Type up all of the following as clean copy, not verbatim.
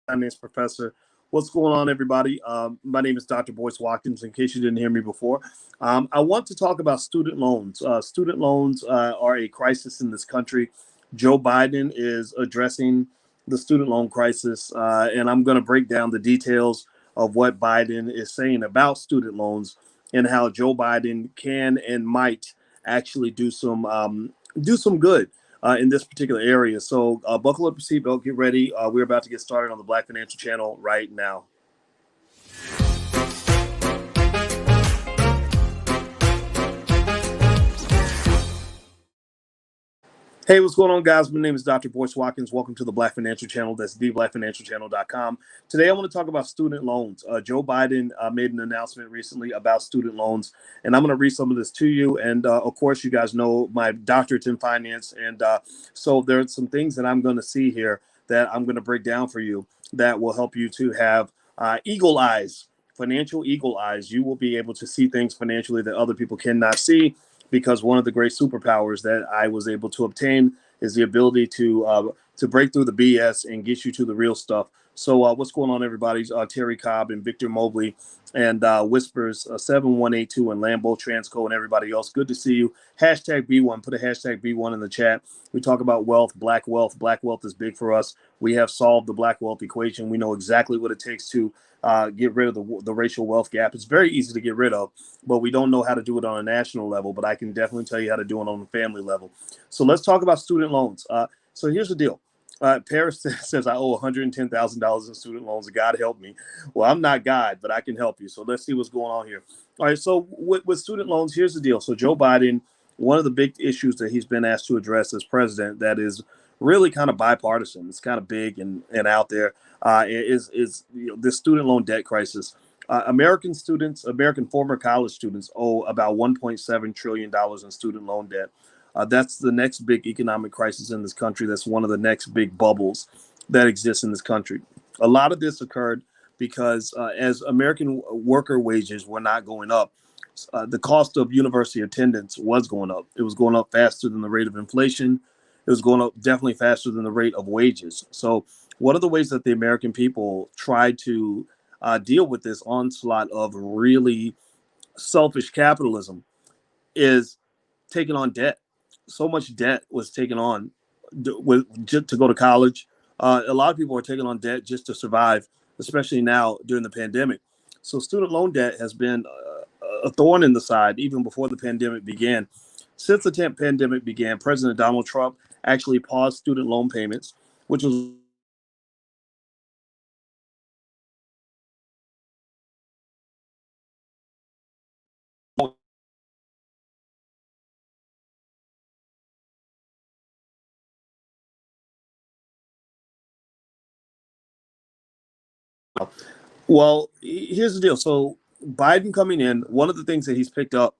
finance professor. What's going on, everybody? My name is Dr. Boyce Watkins, in case you didn't hear me before. I want to talk about student loans. Student loans are a crisis in this country. Joe Biden is addressing the student loan crisis, and I'm going to break down the details of what Biden is saying about student loans and how Joe Biden can and might actually do some good in this particular area. So buckle up your seatbelt, get ready. We're about to get started on the Black Financial Channel right now. Hey, what's going on, guys? My name is Dr. Boyce Watkins. Welcome to the Black Financial Channel. That's theblackfinancialchannel.com. Today, I want to talk about student loans. Joe Biden made an announcement recently about student loans, and I'm going to read some of this to you. And of course, you guys know my doctorate's in finance, and so there's some things that I'm going to see here that I'm going to break down for you that will help you to have eagle eyes, financial eagle eyes. You will be able to see things financially that other people cannot see, because one of the great superpowers that I was able to obtain is the ability to break through the BS and get you to the real stuff. So what's going on, everybody? Terry Cobb and Victor Mobley and Whispers 7182 and Lambo Transco and everybody else. Good to see you. Hashtag B1. Put a hashtag B1 in the chat. We talk about wealth, black wealth. Black wealth is big for us. We have solved the black wealth equation. We know exactly what it takes to get rid of the racial wealth gap. It's very easy to get rid of, but we don't know how to do it on a national level. But I can definitely tell you how to do it on a family level. So let's talk about student loans. So here's the deal. Paris says I owe $110,000 in student loans. God help me. Well, I'm not God, but I can help you. So let's see what's going on here. All right. So with student loans, here's the deal. So Joe Biden, one of the big issues that he's been asked to address as president that is really kind of bipartisan, it's kind of big and out there, is this student loan debt crisis. American students, American former college students owe about $1.7 trillion in student loan debt. That's the next big economic crisis in this country. That's one of the next big bubbles that exists in this country. A lot of this occurred because as American worker wages were not going up, the cost of university attendance was going up. It was going up faster than the rate of inflation. It was going up definitely faster than the rate of wages. So one of the ways that the American people tried to deal with this onslaught of really selfish capitalism is taking on debt. So much debt was taken on just to go to college. A lot of people are taking on debt just to survive, especially now during the pandemic. So student loan debt has been a thorn in the side even before the pandemic began. Since the pandemic began, President Donald Trump actually paused student loan payments, which was well, here's the deal. So Biden coming in, one of the things that he's picked up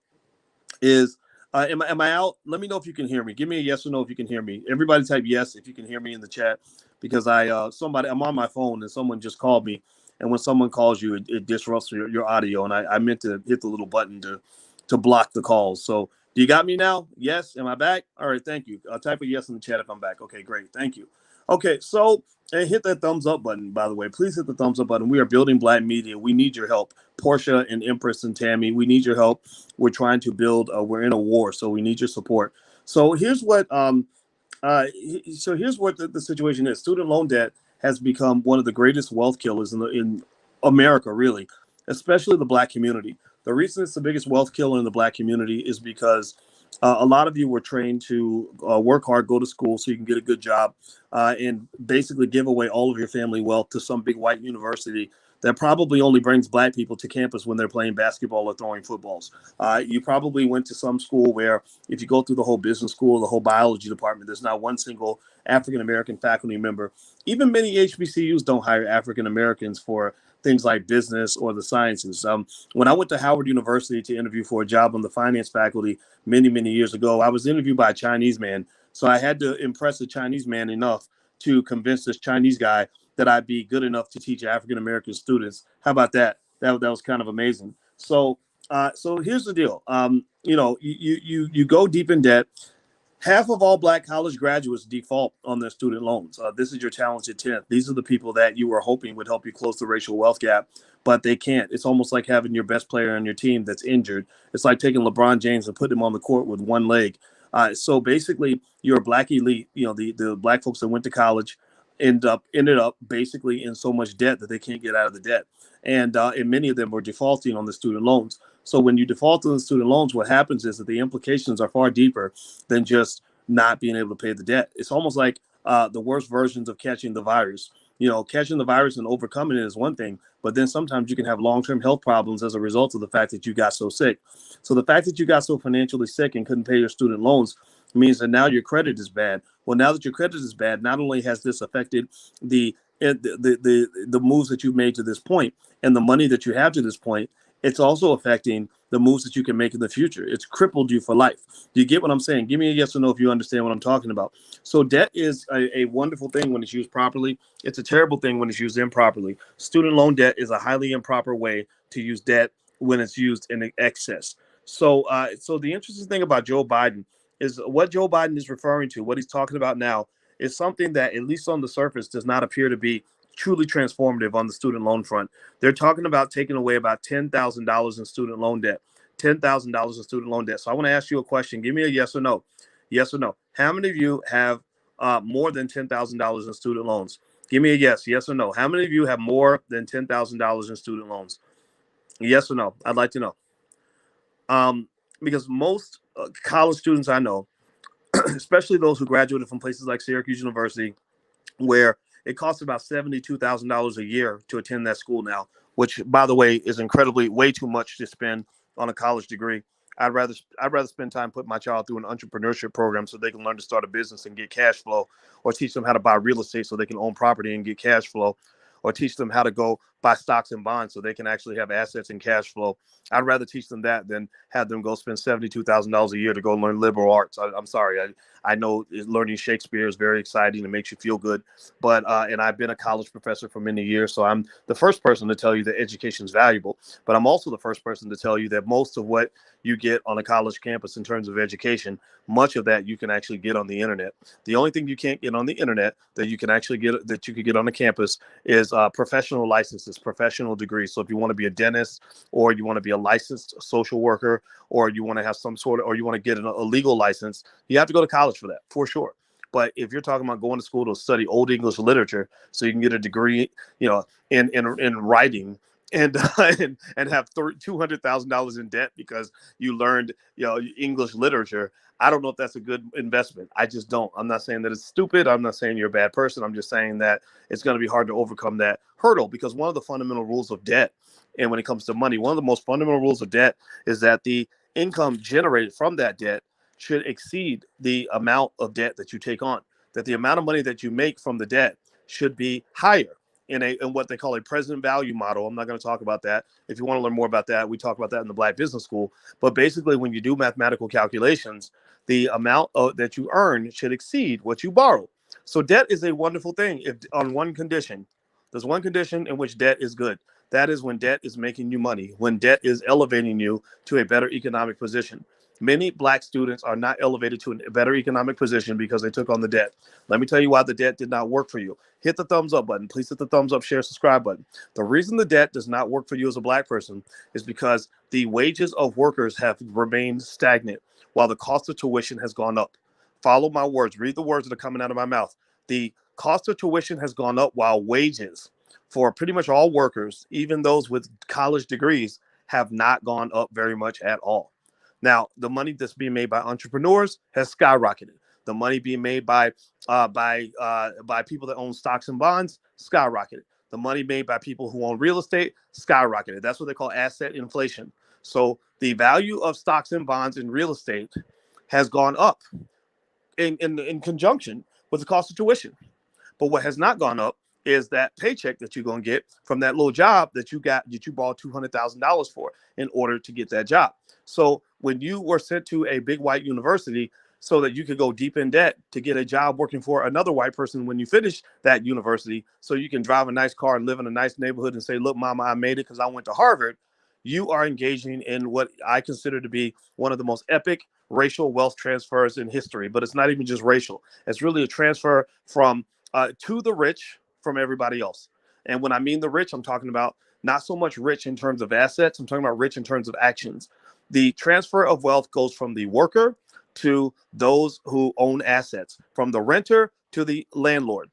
is am I out? Let me know if you can hear me. Give me a yes or no if you can hear me. Everybody type yes if you can hear me in the chat, because I'm on my phone and someone just called me, and when someone calls you, it disrupts your audio, and I meant to hit the little button to block the calls. So do you got me now? Yes. Am I back? All right. Thank you. I'll type a yes in the chat if I'm back. Okay, great. Thank you. Okay, so and hit that thumbs up button, by the way. Please hit the thumbs up button. We are building Black media. We need your help. Portia and Empress and Tammy, we need your help. We're trying to build, we're in a war, so we need your support. So here's what here's what the situation is. Student loan debt has become one of the greatest wealth killers in America, really, especially the Black community. The reason it's the biggest wealth killer in the Black community is because a lot of you were trained to work hard, go to school so you can get a good job, and basically give away all of your family wealth to some big white university that probably only brings Black people to campus when they're playing basketball or throwing footballs. You probably went to some school where, if you go through the whole business school, the whole biology department, there's not one single African-American faculty member. Even many HBCUs don't hire African-Americans for things like business or the sciences. When I went to Howard University to interview for a job on the finance faculty many years ago, I was interviewed by a Chinese man. So I had to impress a Chinese man enough to convince this Chinese guy that I'd be good enough to teach African-American students. How about that? That was kind of amazing. So here's the deal. You go deep in debt. Half of all black college graduates default on their student loans. This is your talented 10th. These are the people that you were hoping would help you close the racial wealth gap, but they can't. It's almost like having your best player on your team that's injured. It's like taking LeBron James and putting him on the court with one leg. So basically, you're a black elite. You know, the black folks that went to college ended up basically in so much debt that they can't get out of the debt, and many of them were defaulting on the student loans. So when you default on the student loans, what happens is that the implications are far deeper than just not being able to pay the debt. It's almost like the worst versions of catching the virus. You know, catching the virus and overcoming it is one thing, but then sometimes you can have long-term health problems as a result of the fact that you got so sick. So the fact that you got so financially sick and couldn't pay your student loans means that now your credit is bad. Well, now that your credit is bad, not only has this affected the moves that you've made to this point and the money that you have to this point, it's also affecting the moves that you can make in the future. It's crippled you for life. Do you get what I'm saying? Give me a yes or no if you understand what I'm talking about. So debt is a wonderful thing when it's used properly. It's a terrible thing when it's used improperly. Student loan debt is a highly improper way to use debt when it's used in excess. So the interesting thing about Joe Biden is what Joe Biden is referring to, what he's talking about now, is something that, at least on the surface, does not appear to be truly transformative on the student loan front. They're talking about taking away about $10,000 in student loan debt. $10,000 in student loan debt. So I want to ask you a question. Give me a yes or no. Yes or no. How many of you have more than $10,000 in student loans? Give me a yes. Yes or no. How many of you have more than $10,000 in student loans? Yes or no. I'd like to know. Because most college students I know, especially those who graduated from places like Syracuse University, where it costs about $72,000 a year to attend that school now, which, by the way, is incredibly way too much to spend on a college degree. I'd rather spend time putting my child through an entrepreneurship program so they can learn to start a business and get cash flow, or teach them how to buy real estate so they can own property and get cash flow, or teach them how to go buy stocks and bonds so they can actually have assets and cash flow. I'd rather teach them that than have them go spend $72,000 a year to go learn liberal arts. I'm sorry. I know learning Shakespeare is very exciting and makes you feel good, but and I've been a college professor for many years, so I'm the first person to tell you that education is valuable. But I'm also the first person to tell you that most of what you get on a college campus in terms of education, much of that you can actually get on the internet. The only thing you can't get on the internet that you can actually get, that you could get on the campus, is professional licenses, professional degrees. So if you want to be a dentist, or you want to be a licensed social worker, or you want to have some sort of, or you want to get a legal license, you have to go to college for that, for sure. But if you're talking about going to school to study Old English literature so you can get a degree, you know, in writing, and and have $200,000 in debt because you learned, you know, English literature, I don't know if that's a good investment. I just don't. I'm not saying that it's stupid. I'm not saying you're a bad person. I'm just saying that it's going to be hard to overcome that hurdle, because one of the fundamental rules of debt, and when it comes to money, one of the most fundamental rules of debt is that the income generated from that debt should exceed the amount of debt that you take on. That the amount of money that you make from the debt should be higher in what they call a present value model. I'm not going to talk about that. If you want to learn more about that, we talk about that in the Black Business School. But basically, when you do mathematical calculations, the amount that you earn should exceed what you borrow. So debt is a wonderful thing, if on one condition. There's one condition in which debt is good. That is when debt is making you money, when debt is elevating you to a better economic position. Many Black students are not elevated to a better economic position because they took on the debt. Let me tell you why the debt did not work for you. Hit the thumbs up button. Please hit the thumbs up, share, subscribe button. The reason the debt does not work for you as a Black person is because the wages of workers have remained stagnant while the cost of tuition has gone up. Follow my words. Read the words that are coming out of my mouth. The cost of tuition has gone up while wages for pretty much all workers, even those with college degrees, have not gone up very much at all. Now, the money that's being made by entrepreneurs has skyrocketed. The money being made by people that own stocks and bonds skyrocketed. The money made by people who own real estate skyrocketed. That's what they call asset inflation. So the value of stocks and bonds in real estate has gone up in conjunction with the cost of tuition. But what has not gone up is that paycheck that you're going to get from that little job that you got, that you borrowed $200,000 for in order to get that job. So when you were sent to a big white university so that you could go deep in debt to get a job working for another white person when you finish that university, so you can drive a nice car and live in a nice neighborhood and say, look, mama, I made it because I went to Harvard, you are engaging in what I consider to be one of the most epic racial wealth transfers in history, but it's not even just racial. It's really a transfer from to the rich from everybody else. And when I mean the rich, I'm talking about not so much rich in terms of assets. I'm talking about rich in terms of actions. The transfer of wealth goes from the worker to those who own assets, from the renter to the landlord,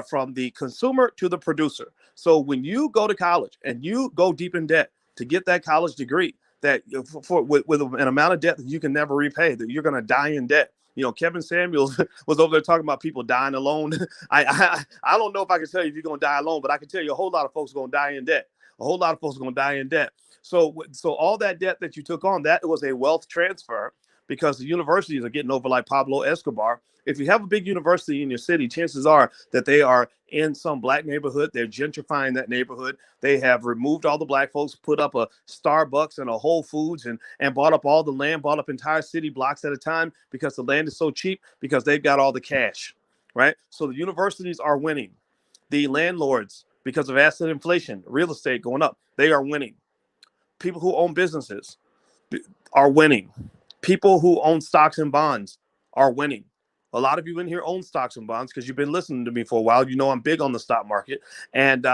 from the consumer to the producer. So when you go to college and you go deep in debt to get that college degree, that with an amount of debt that you can never repay, that you're going to die in debt. Kevin Samuels was over there talking about people dying alone. I don't know if I can tell you if you're going to die alone, but I can tell you a whole lot of folks are going to die in debt. A whole lot of folks are going to die in debt. So all that debt that you took on, that was a wealth transfer, because the universities are getting over like Pablo Escobar. If you have a big university in your city, chances are that they are in some black neighborhood. They're gentrifying that neighborhood. They have removed all the black folks, put up a Starbucks and a Whole Foods, and bought up all the land, bought up entire city blocks at a time, because the land is so cheap, because they've got all the cash, right? So the universities are winning. The landlords, because of asset inflation, real estate going up, they are winning. People who own businesses are winning. People who own stocks and bonds are winning. A lot of you in here own stocks and bonds because you've been listening to me for a while. You know I'm big on the stock market, and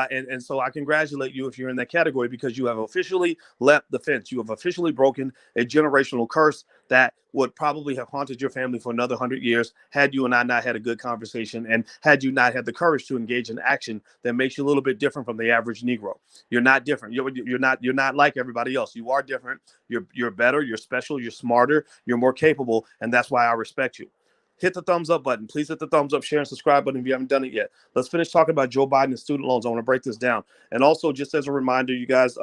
so I congratulate you if you're in that category, because you have officially leapt the fence. You have officially broken a generational curse that would probably have haunted your family for another 100 years had you and I not had a good conversation, and had you not had the courage to engage in action that makes you a little bit different from the average Negro. You're not different. You're not like everybody else. You are different. You're better. You're special. You're smarter. You're more capable, and that's why I respect you. Hit the thumbs up button. Please hit the thumbs up, share, and subscribe button if you haven't done it yet. Let's finish talking about Joe Biden and student loans. I want to break this down. And also, just as a reminder, you guys,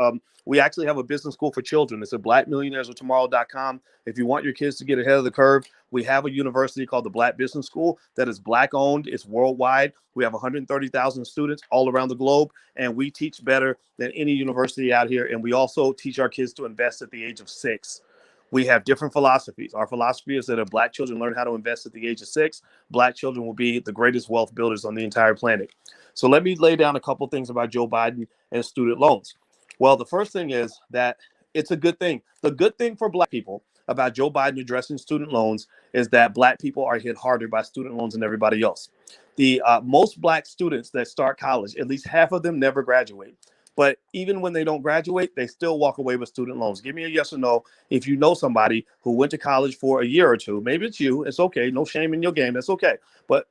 we actually have a business school for children. It's at blackmillionairesoftomorrow.com. If you want your kids to get ahead of the curve, we have a university called the Black Business School that is Black owned. It's worldwide. We have 130,000 students all around the globe, and we teach better than any university out here. And we also teach our kids to invest at the age of 6. We have different philosophies. Our philosophy is that if Black children learn how to invest at the age of 6, Black children will be the greatest wealth builders on the entire planet. So let me lay down a couple things about Joe Biden and student loans. Well, the first thing is that it's a good thing. The good thing for Black people about Joe Biden addressing student loans is that Black people are hit harder by student loans than everybody else. The most Black students that start college, at least half of them never graduate. But even when they don't graduate, they still walk away with student loans. Give me a yes or no if you know somebody who went to college for a year or two. Maybe it's you. It's okay. No shame in your game. That's okay. But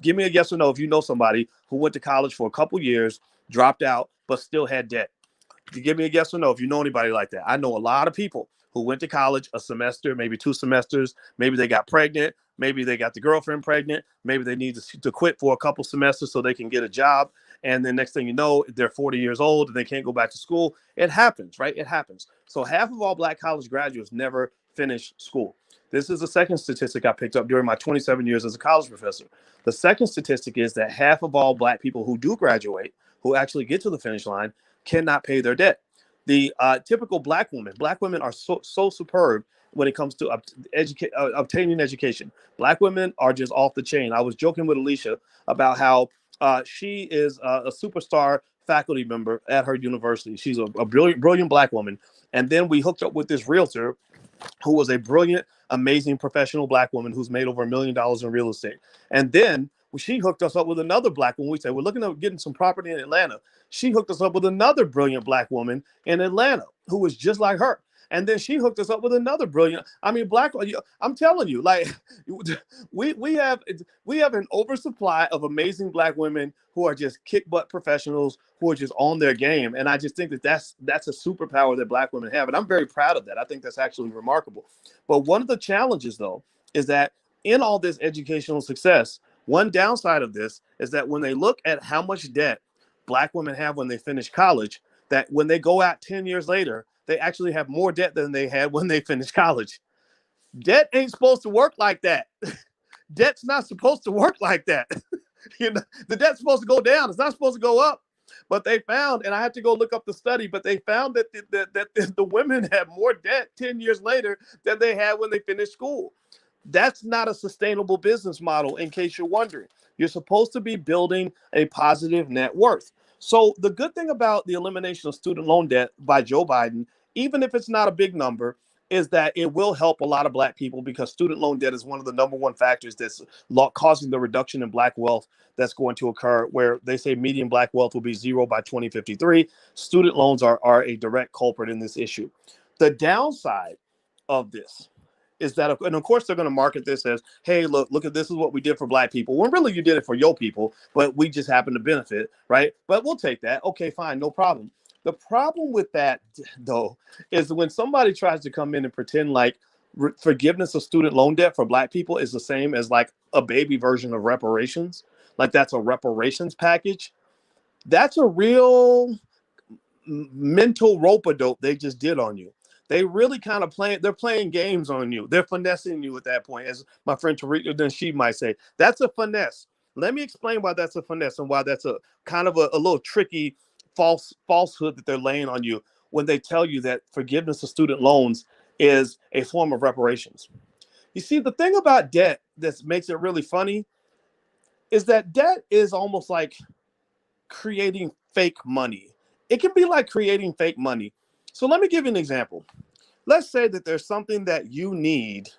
give me a yes or no if you know somebody who went to college for a couple years, dropped out, but still had debt. You give me a yes or no if you know anybody like that. I know a lot of people who went to college a semester, maybe 2 semesters. Maybe they got pregnant. Maybe they got the girlfriend pregnant. Maybe they need to quit for a couple semesters so they can get a job. And then next thing you know, they're 40 years old and they can't go back to school. It happens, right? It happens. So half of all Black college graduates never finish school. This is the second statistic I picked up during my 27 years as a college professor. The second statistic is that half of all Black people who do graduate, who actually get to the finish line, cannot pay their debt. The typical Black women are so superb when it comes to obtaining education. Black women are just off the chain. I was joking with Alicia about how she is a superstar faculty member at her university. She's a brilliant Black woman. And then we hooked up with this realtor who was a brilliant, amazing professional Black woman who's made over $1 million in real estate. And then she hooked us up with another Black woman. We said, we're looking at getting some property in Atlanta. She hooked us up with another brilliant Black woman in Atlanta who was just like her. And then she hooked us up with another brilliant. I mean, Black. I'm telling you, like we have an oversupply of amazing Black women who are just kick butt professionals who are just on their game. And I just think that that's a superpower that Black women have, and I'm very proud of that. I think that's actually remarkable. But one of the challenges, though, is that in all this educational success, one downside of this is that when they look at how much debt Black women have when they finish college, that when they go out 10 years later, they actually have more debt than they had when they finished college. Debt ain't supposed to work like that. Debt's not supposed to work like that. The debt's supposed to go down. It's not supposed to go up. But they found, and I had to go look up the study, but they found that the women had more debt 10 years later than they had when they finished school. That's not a sustainable business model, in case you're wondering. You're supposed to be building a positive net worth. So the good thing about the elimination of student loan debt by Joe Biden, even if it's not a big number, is that it will help a lot of Black people because student loan debt is one of the number one factors that's causing the reduction in Black wealth that's going to occur, where they say median Black wealth will be zero by 2053. Student loans are a direct culprit in this issue. The downside of this is that, and of course, they're going to market this as, hey, look at this is what we did for Black people. When really you did it for your people, but we just happen to benefit, right? But we'll take that. Okay, fine, no problem. The problem with that, though, is when somebody tries to come in and pretend like forgiveness of student loan debt for Black people is the same as like a baby version of reparations, like that's a reparations package. That's a real mental rope-a-dope they just did on you. They really kind of they're playing games on you. They're finessing you at that point, as my friend Tarika then she might say. That's a finesse. Let me explain why that's a finesse and why that's a kind of a little tricky falsehood that they're laying on you when they tell you that forgiveness of student loans is a form of reparations. You see, the thing about debt that makes it really funny is that debt is almost like creating fake money. It can be like creating fake money. So let me give you an example. Let's say that there's something that you need,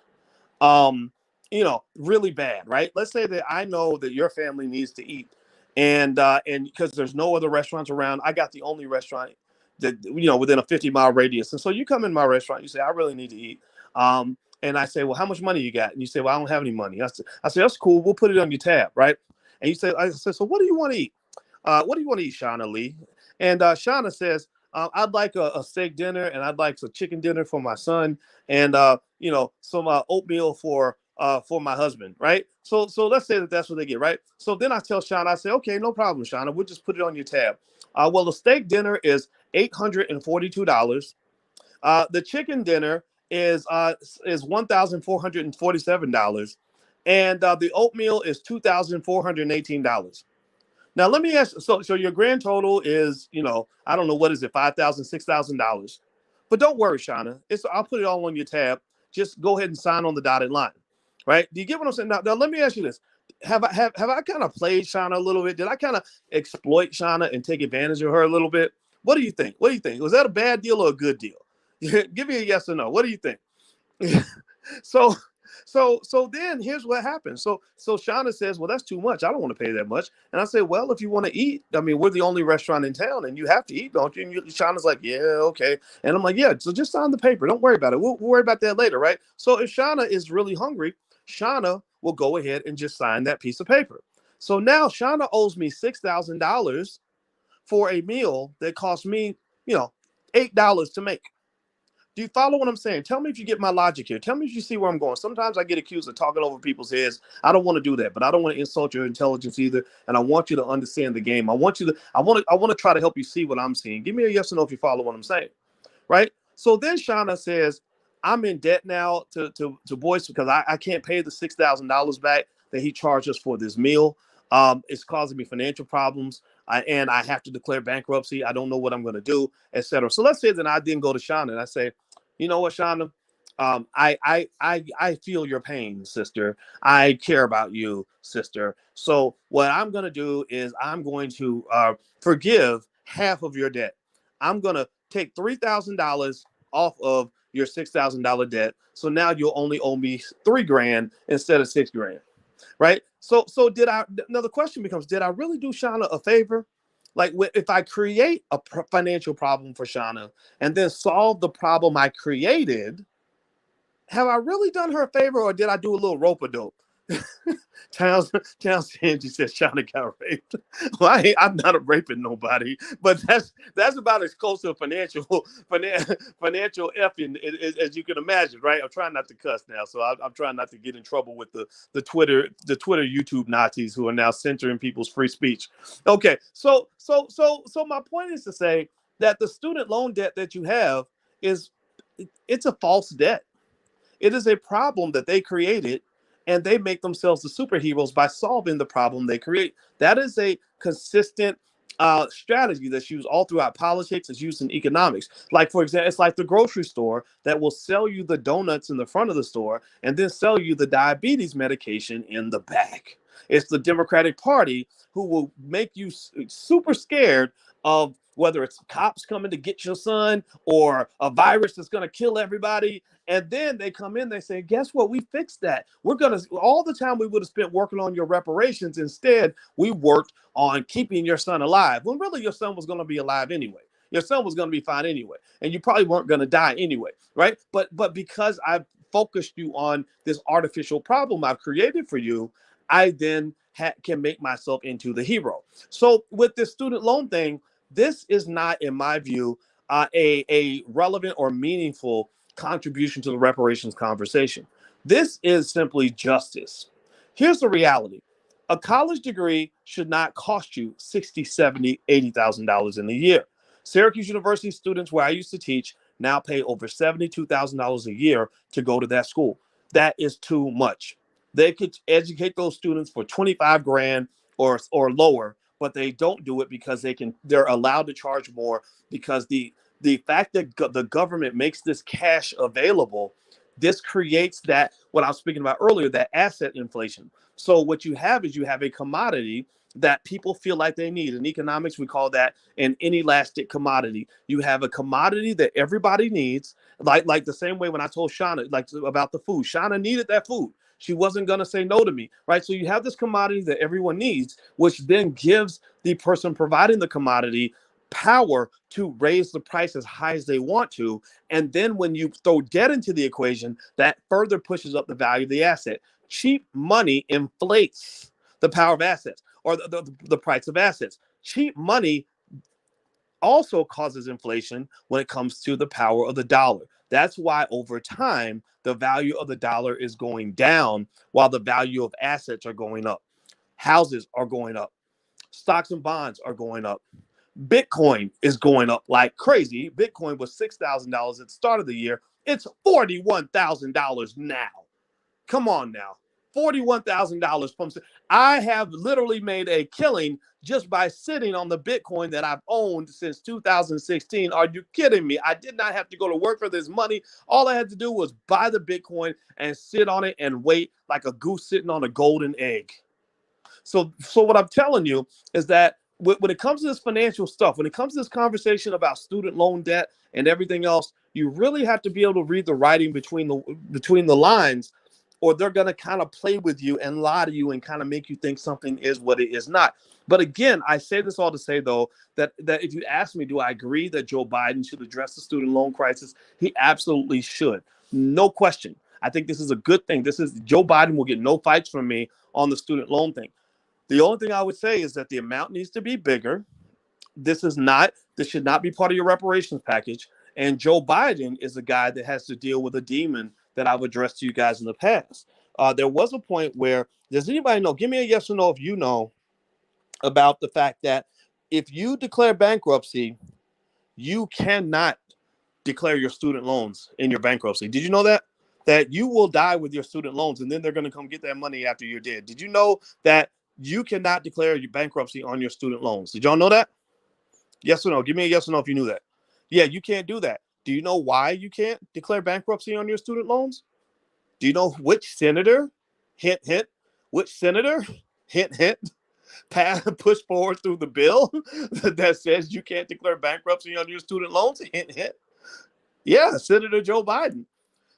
really bad, right? Let's say that I know that your family needs to eat, and because there's no other restaurants around, I got the only restaurant that within a 50-mile radius. And so you come in my restaurant, you say, I really need to eat. And I say, well, how much money you got? And you say, well, I don't have any money. I say, that's cool. We'll put it on your tab, right? And I say, so what do you want to eat? What do you want to eat, Shauna Lee? And Shauna says, I'd like a steak dinner, and I'd like a chicken dinner for my son, and some oatmeal for my husband, right? So let's say that that's what they get, right? So then I tell Shauna, I say, okay, no problem, Shauna, we'll just put it on your tab. Well, the steak dinner is $842. The chicken dinner is $1,447, and the oatmeal is $2,418. Now, let me ask, so your grand total is, I don't know, what is it, $5,000, $6,000. But don't worry, Shauna. I'll put it all on your tab. Just go ahead and sign on the dotted line, right? Do you get what I'm saying? Now let me ask you this. Have I kind of played Shauna a little bit? Did I kind of exploit Shauna and take advantage of her a little bit? What do you think? What do you think? Was that a bad deal or a good deal? Give me a yes or no. What do you think? So then here's what happens. So Shauna says, well, that's too much. I don't want to pay that much. And I say, well, if you want to eat, I mean, we're the only restaurant in town and you have to eat, don't you? And Shauna's like, yeah, okay. And I'm like, yeah, so just sign the paper. Don't worry about it. We'll worry about that later, right? So if Shauna is really hungry, Shauna will go ahead and just sign that piece of paper. So now Shauna owes me $6,000 for a meal that cost me, $8 to make. Do you follow what I'm saying? Tell me if you get my logic here. Tell me if you see where I'm going. Sometimes I get accused of talking over people's heads. I don't want to do that, but I don't want to insult your intelligence either. And I want you to understand the game. I want to try to help you see what I'm seeing. Give me a yes or no if you follow what I'm saying. Right? So then Shauna says, I'm in debt now to Boyce because I can't pay the $6,000 back that he charged us for this meal. It's causing me financial problems. And I have to declare bankruptcy. I don't know what I'm going to do, etc. So let's say that I didn't go to Shauna and I say, you know what, Shauna? I feel your pain, sister. I care about you, sister. So what I'm going to do is I'm going to forgive half of your debt. I'm going to take $3,000 off of your $6,000 debt. So now you'll only owe me $3,000 instead of $6,000. Right. So now the question becomes, did I really do Shauna a favor? Like if I create a financial problem for Shauna and then solve the problem I created, have I really done her a favor or did I do a little rope-a-dope? Townsend says Shauna got raped. Well, I'm not raping nobody, but that's about as close to a financial effing as you can imagine, right? I'm trying not to cuss now, so I'm trying not to get in trouble with the Twitter YouTube Nazis who are now censoring people's free speech. Okay, so my point is to say that the student loan debt that you have it's a false debt. It is a problem that they created, and they make themselves the superheroes by solving the problem they create. That is a consistent strategy that's used all throughout politics. It's used in economics. Like, for example, it's like the grocery store that will sell you the donuts in the front of the store and then sell you the diabetes medication in the back. It's the Democratic Party who will make you super scared of whether it's cops coming to get your son or a virus that's going to kill everybody. And then they come in, they say, guess what? We fixed that. We're going to, all the time we would have spent working on your reparations. Instead, we worked on keeping your son alive. When really your son was going to be alive anyway. Your son was going to be fine anyway. And you probably weren't going to die anyway, right? But because I've focused you on this artificial problem I've created for you, I then can make myself into the hero. So with this student loan thing, this is not, in my view, a relevant or meaningful contribution to the reparations conversation. This is simply justice. Here's the reality. A college degree should not cost you $60,000, $70,000, $80,000 in a year. Syracuse University students where I used to teach now pay over $72,000 a year to go to that school. That is too much. They could educate those students for 25 grand or lower, but they don't do it because they're allowed to charge more because the fact that the government makes this cash available, this creates that, what I was speaking about earlier, that asset inflation. So what you have is you have a commodity that people feel like they need. In economics, we call that an inelastic commodity. You have a commodity that everybody needs, like the same way when I told Shauna about the food. Shauna needed that food. She wasn't going to say no to me, right? So you have this commodity that everyone needs, which then gives the person providing the commodity power to raise the price as high as they want to. And then when you throw debt into the equation, that further pushes up the value of the asset. Cheap money inflates the power of assets or the price of assets. Cheap money also causes inflation when it comes to the power of the dollar. That's why over time, the value of the dollar is going down while the value of assets are going up. Houses are going up. Stocks and bonds are going up. Bitcoin is going up like crazy. Bitcoin was $6,000 at the start of the year. It's $41,000 now. Come on now. $41,000 from. I have literally made a killing just by sitting on the Bitcoin that I've owned since 2016. Are you kidding me? I did not have to go to work for this money. All I had to do was buy the Bitcoin and sit on it and wait like a goose sitting on a golden egg. So what I'm telling you is that when it comes to this financial stuff, when it comes to this conversation about student loan debt and everything else, you really have to be able to read the writing between the lines, or they're going to kind of play with you and lie to you and kind of make you think something is what it is not. But again, I say this all to say, though, that if you ask me, do I agree that Joe Biden should address the student loan crisis? He absolutely should. No question. I think this is a good thing. Joe Biden will get no fights from me on the student loan thing. The only thing I would say is that the amount needs to be bigger. This should not be part of your reparations package. And Joe Biden is a guy that has to deal with a demon that I've addressed to you guys in the past. There was a point where, does anybody know? Give me a yes or no if you know about the fact that if you declare bankruptcy, you cannot declare your student loans in your bankruptcy. Did you know that? That you will die with your student loans and then they're going to come get that money after you're dead. Did you know that you cannot declare your bankruptcy on your student loans? Did y'all know that? Yes or no? Give me a yes or no if you knew that. Yeah, you can't do that. Do you know why you can't declare bankruptcy on your student loans? Do you know which senator, hint, hint, which senator, hint, hint, push forward through the bill that says you can't declare bankruptcy on your student loans? Hint, hint. Yeah, Senator Joe Biden.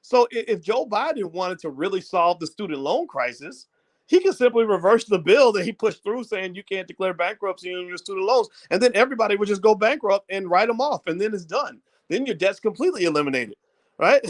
So if Joe Biden wanted to really solve the student loan crisis, he could simply reverse the bill that he pushed through saying you can't declare bankruptcy on your student loans. And then everybody would just go bankrupt and write them off. And then it's done. Then your debt's completely eliminated. Right.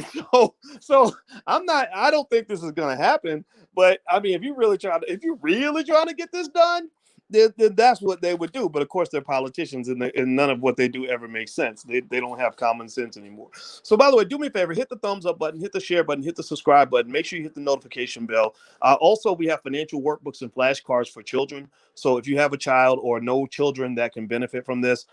So I don't think this is going to happen. But I mean, if you're really trying to get this done, then that's what they would do. But of course, they're politicians and none of what they do ever makes sense. They don't have common sense anymore. So by the way, do me a favor, hit the thumbs up button, hit the share button, hit the subscribe button. Make sure you hit the notification bell. Also, we have financial workbooks and flashcards for children. So if you have a child or know children that can benefit from this,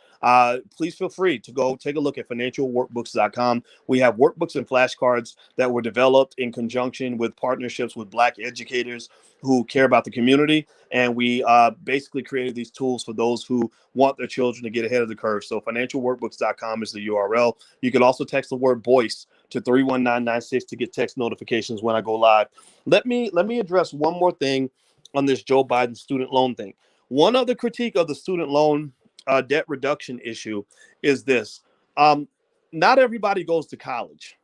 please feel free to go take a look at financialworkbooks.com. We have workbooks and flashcards that were developed in conjunction with partnerships with Black educators who care about the community. And we basically created these tools for those who want their children to get ahead of the curve. So financialworkbooks.com is the URL. You can also text the word voice to 31996 to get text notifications when I go live. Let me address one more thing on this Joe Biden student loan thing. One other critique of the student loan debt reduction issue is this. Um, Not everybody goes to college.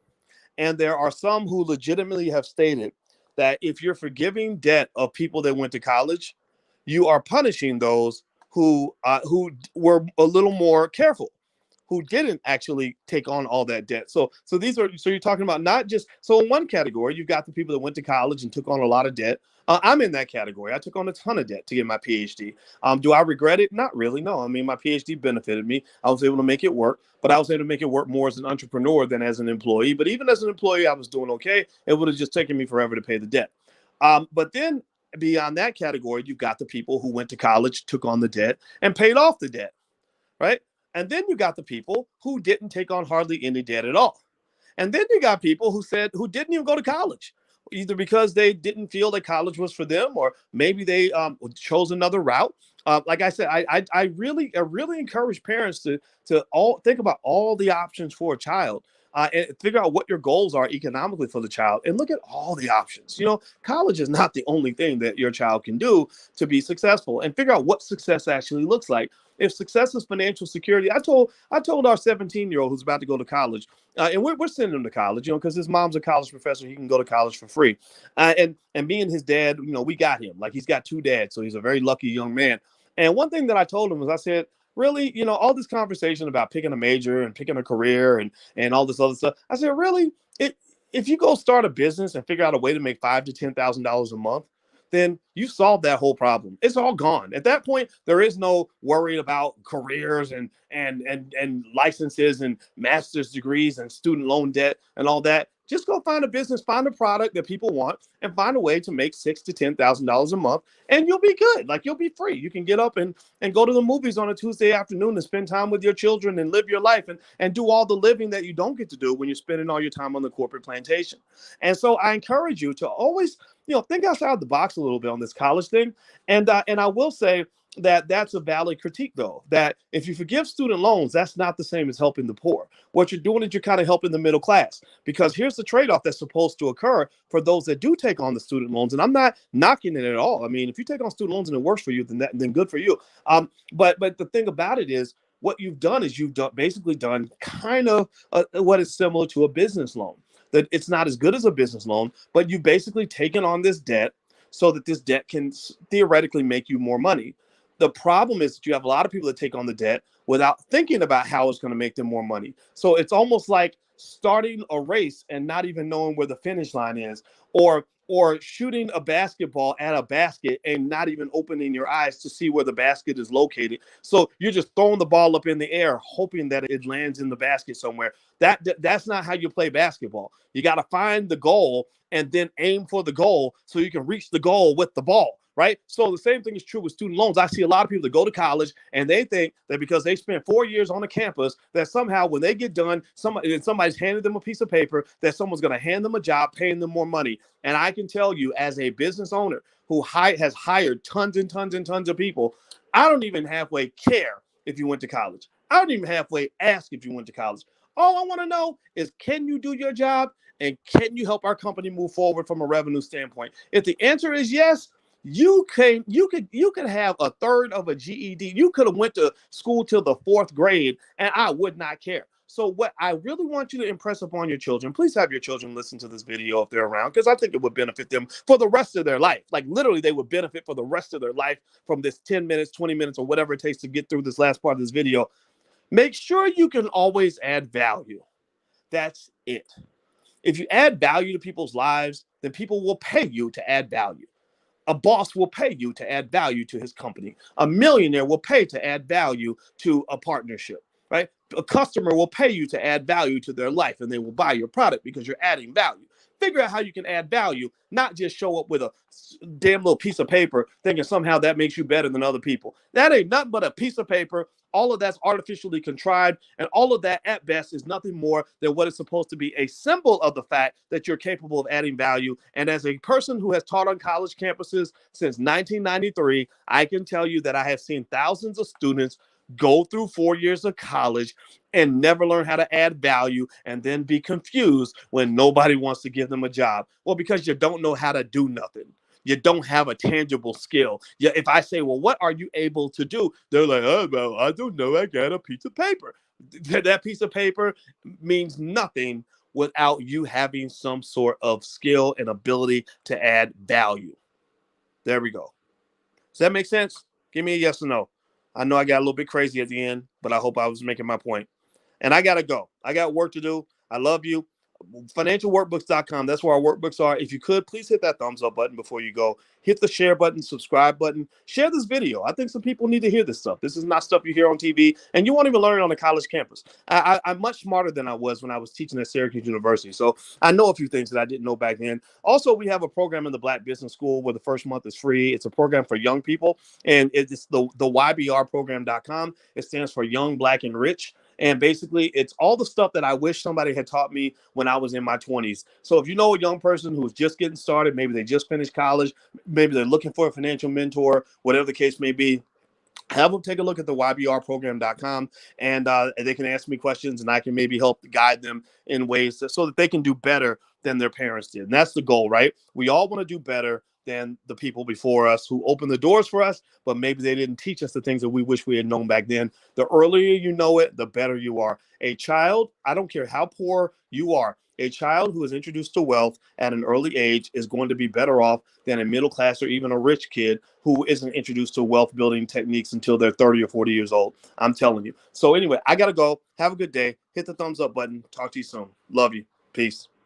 And there are some who legitimately have stated that if you're forgiving debt of people that went to college, you are punishing those who were a little more careful, who didn't actually take on all that debt. So you're talking about not just, so in one category you've got the people that went to college and took on a lot of debt. I'm in that category. I took on a ton of debt to get my PhD. Do I regret it? Not really. No. I mean, my PhD benefited me. I was able to make it work, but I was able to make it work more as an entrepreneur than as an employee. But even as an employee, I was doing okay. It would have just taken me forever to pay the debt. But then beyond that category, you've got the people who went to college, took on the debt, and paid off the debt, right? And then you got the people who didn't take on hardly any debt at all. And then you got people who didn't even go to college, either because they didn't feel that college was for them, or maybe they chose another route. Like I said, I really encourage parents to all think about all the options for a child. And figure out what your goals are economically for the child, and look at all the options. College is not the only thing that your child can do to be successful, and figure out what success actually looks like. If success is financial security, I told our 17-year-old who's about to go to college, and we're sending him to college, because his mom's a college professor. He can go to college for free. And me and his dad, we got him. Like, he's got two dads, so he's a very lucky young man. And one thing that I told him was, I said, really, all this conversation about picking a major and picking a career and all this other stuff. I said, really, if you go start a business and figure out a way to make $5,000 to $10,000 a month, then you solve that whole problem. It's all gone. At that point, there is no worry about careers and licenses and master's degrees and student loan debt and all that. Just go find a business, find a product that people want, and find a way to make $6,000 to $10,000 a month, and you'll be good. Like, you'll be free. You can get up and go to the movies on a Tuesday afternoon and spend time with your children and live your life and do all the living that you don't get to do when you're spending all your time on the corporate plantation. And so I encourage you to always, think outside the box a little bit on this college thing. And I will say that that's a valid critique, though, that if you forgive student loans, that's not the same as helping the poor. What you're doing is you're kind of helping the middle class, because here's the trade-off that's supposed to occur for those that do take on the student loans. And I'm not knocking it at all. I mean, if you take on student loans and it works for you, then good for you. But the thing about it is, what you've done is basically done kind of what is similar to a business loan. That it's not as good as a business loan, but you've basically taken on this debt so that this debt can theoretically make you more money. The problem is that you have a lot of people that take on the debt without thinking about how it's going to make them more money. So it's almost like starting a race and not even knowing where the finish line is, or shooting a basketball at a basket and not even opening your eyes to see where the basket is located. So you're just throwing the ball up in the air, hoping that it lands in the basket somewhere. That's not how you play basketball. You got to find the goal and then aim for the goal so you can reach the goal with the ball. Right. So the same thing is true with student loans. I see a lot of people that go to college and they think that because they spent 4 years on a campus, that somehow when they get done, somebody's handed them a piece of paper, that someone's going to hand them a job, paying them more money. And I can tell you, as a business owner who has hired tons and tons and tons of people, I don't even halfway care if you went to college. I don't even halfway ask if you went to college. All I want to know is, can you do your job, and can you help our company move forward from a revenue standpoint? If the answer is yes, you could have a third of a GED. You could have went to school till the 4th grade, and I would not care. So what I really want you to impress upon your children, please have your children listen to this video if they're around, because I think it would benefit them for the rest of their life. Like, literally, they would benefit for the rest of their life from this 10 minutes, 20 minutes, or whatever it takes to get through this last part of this video. Make sure you can always add value. That's it. If you add value to people's lives, then people will pay you to add value. A boss will pay you to add value to his company. A millionaire will pay to add value to a partnership, right? A customer will pay you to add value to their life, and they will buy your product because you're adding value. Figure out how you can add value, not just show up with a damn little piece of paper thinking somehow that makes you better than other people. That ain't nothing but a piece of paper. All of that's artificially contrived, and all of that at best is nothing more than what is supposed to be a symbol of the fact that you're capable of adding value. And as a person who has taught on college campuses since 1993, I can tell you that I have seen thousands of students go through 4 years of college and never learn how to add value, and then be confused when nobody wants to give them a job. Well, because you don't know how to do nothing. You don't have a tangible skill. Yeah, if I say, well, what are you able to do? They're like, oh, well, I don't know. I got a piece of paper. That piece of paper means nothing without you having some sort of skill and ability to add value. There we go. Does that make sense? Give me a yes or no. I know I got a little bit crazy at the end, but I hope I was making my point. And I got to go. I got work to do. I love you. Financialworkbooks.com. That's where our workbooks are. If you could, please hit that thumbs up button before you go. Hit the share button, subscribe button. Share this video. I think some people need to hear this stuff. This is not stuff you hear on TV, and you won't even learn it on a college campus. I'm much smarter than I was when I was teaching at Syracuse University. So I know a few things that I didn't know back then. Also, we have a program in the Black Business School where the first month is free. It's a program for young people, and it's the YBRprogram.com. It stands for Young, Black, and Rich. And basically, it's all the stuff that I wish somebody had taught me when I was in my 20s. So if you know a young person who's just getting started, maybe they just finished college, maybe they're looking for a financial mentor, whatever the case may be, have them take a look at the YBRprogram.com, and they can ask me questions, and I can maybe help guide them in ways so that they can do better than their parents did. And that's the goal, right? We all want to do better than the people before us who opened the doors for us, but maybe they didn't teach us the things that we wish we had known back then. The earlier you know it, the better you are. A child, I don't care how poor you are, a child who is introduced to wealth at an early age is going to be better off than a middle class or even a rich kid who isn't introduced to wealth building techniques until they're 30 or 40 years old. I'm telling you. So anyway, I got to go. Have a good day. Hit the thumbs up button. Talk to you soon. Love you. Peace.